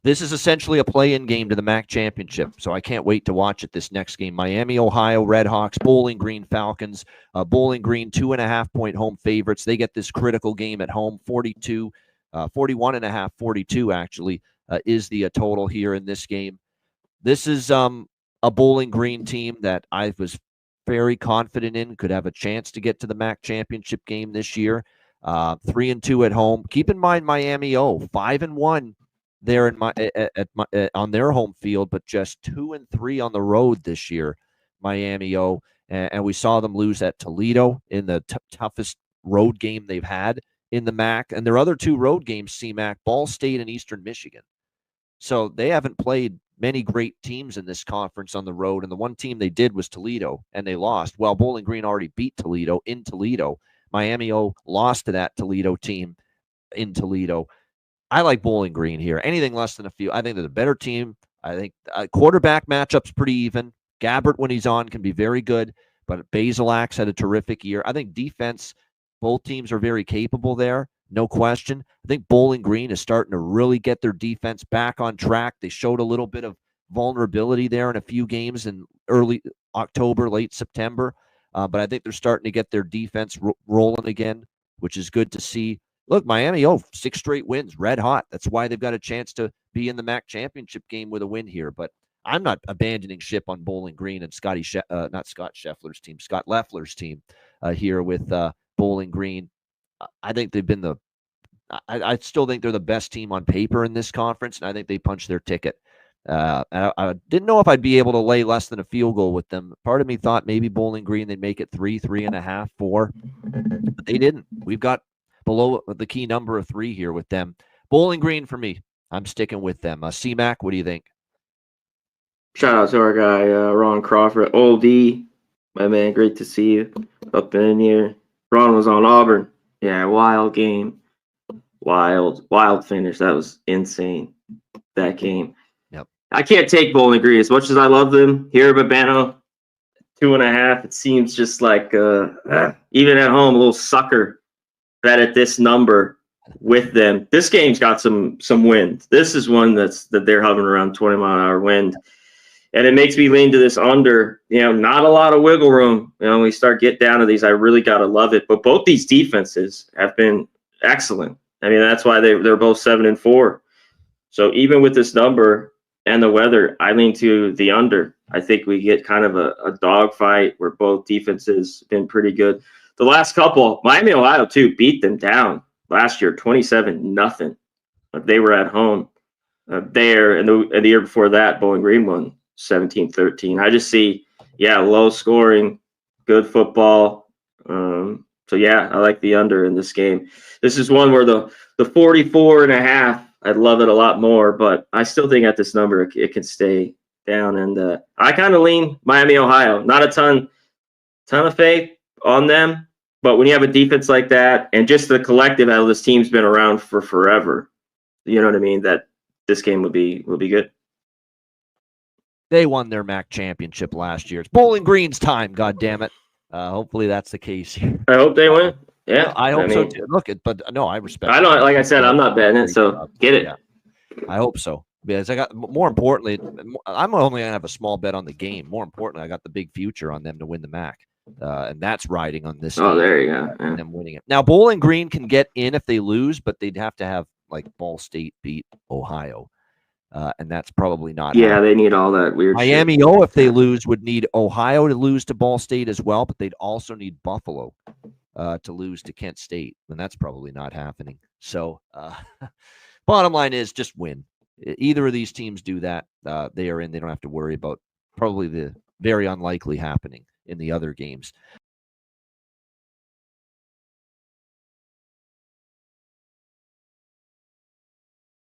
This is essentially a play-in game to the MAC championship, so I can't wait to watch it this next game. Miami, Ohio, Redhawks, Bowling Green Falcons. Bowling Green, 2.5-point home favorites. They get this critical game at home, 41.5, 42 actually is the total here in this game. This is a Bowling Green team that I was very confident in, could have a chance to get to the MAC championship game this year. 3-2 at home. Keep in mind Miami 5-1 there on their home field, but just 2-3 on the road this year. Miami and we saw them lose at Toledo in the toughest road game they've had in the MAC, and their other two road games, CMAC, Ball State and Eastern Michigan. So they haven't played many great teams in this conference on the road, and the one team they did was Toledo, and they lost. Well, Bowling Green already beat Toledo in Toledo. Miami lost to that Toledo team in Toledo. I like Bowling Green here. Anything less than a few. I think they're the better team. I think quarterback matchup's pretty even. Gabbert, when he's on, can be very good, but Basilak's had a terrific year. I think defense, both teams are very capable there, no question. I think Bowling Green is starting to really get their defense back on track. They showed a little bit of vulnerability there in a few games in early October, late September, but I think they're starting to get their defense rolling again, which is good to see. Look, Miami, 6 straight wins, red hot. That's why they've got a chance to be in the MAC championship game with a win here. But I'm not abandoning ship on Bowling Green and Scott Leffler's team here with Bowling Green. I think they've been I still think they're the best team on paper in this conference, and I think they punched their ticket. I didn't know if I'd be able to lay less than a field goal with them. Part of me thought maybe Bowling Green, they'd make it 3.5, 4. But they didn't. We've got below the key number of 3 here with them. Bowling Green for me. I'm sticking with them. CMAC, what do you think? Shout out to our guy, Ron Crawford. Old D, my man, great to see you up in here. Ron was on Auburn. Yeah, wild game. Wild finish. That was insane, that game. Yep. I can't take Bowling Green as much as I love them. Here at Babano, 2.5. It seems just like, even at home, a little sucker bet at this number with them. This game's got some wind. This is one that they're hovering around 20-mile-an-hour wind. And it makes me lean to this under. Not a lot of wiggle room. When we start get down to these, I really got to love it. But both these defenses have been excellent. I mean, that's why they're both 7-4. So even with this number and the weather, I lean to the under. I think we get kind of a dogfight where both defenses have been pretty good. The last couple, Miami, Ohio, too, beat them down last year, 27-0. They were at home there, and the year before that, Bowling Green won 17-13. I just see, low scoring, good football. So I like the under in this game. This is one where the 44.5, I'd love it a lot more, but I still think at this number it can stay down. And I kind of lean Miami, Ohio. Not a ton of faith on them, but when you have a defense like that and just the collective, how this team's been around for forever, you know what I mean, that this game will be good. They won their MAC championship last year. It's Bowling Green's time, God damn it. Hopefully that's the case here. I hope they win. Yeah, I hope so too. Look, but no, I respect. I don't. Like I said, I'm not betting it, so get it. Yeah, I hope so. Because I got, more importantly, I'm only gonna have a small bet on the game. More importantly, I got the big future on them to win the MAC, and that's riding on this. Oh, there you go. And them winning it. Now, Bowling Green can get in if they lose, but they'd have to have like Ball State beat Ohio. And that's probably not. Yeah, they need all that weird Miami, shit. if they lose, would need Ohio to lose to Ball State as well, but they'd also need Buffalo to lose to Kent State, and that's probably not happening. So, bottom line is just win. Either of these teams do that, they are in. They don't have to worry about probably the very unlikely happening in the other games.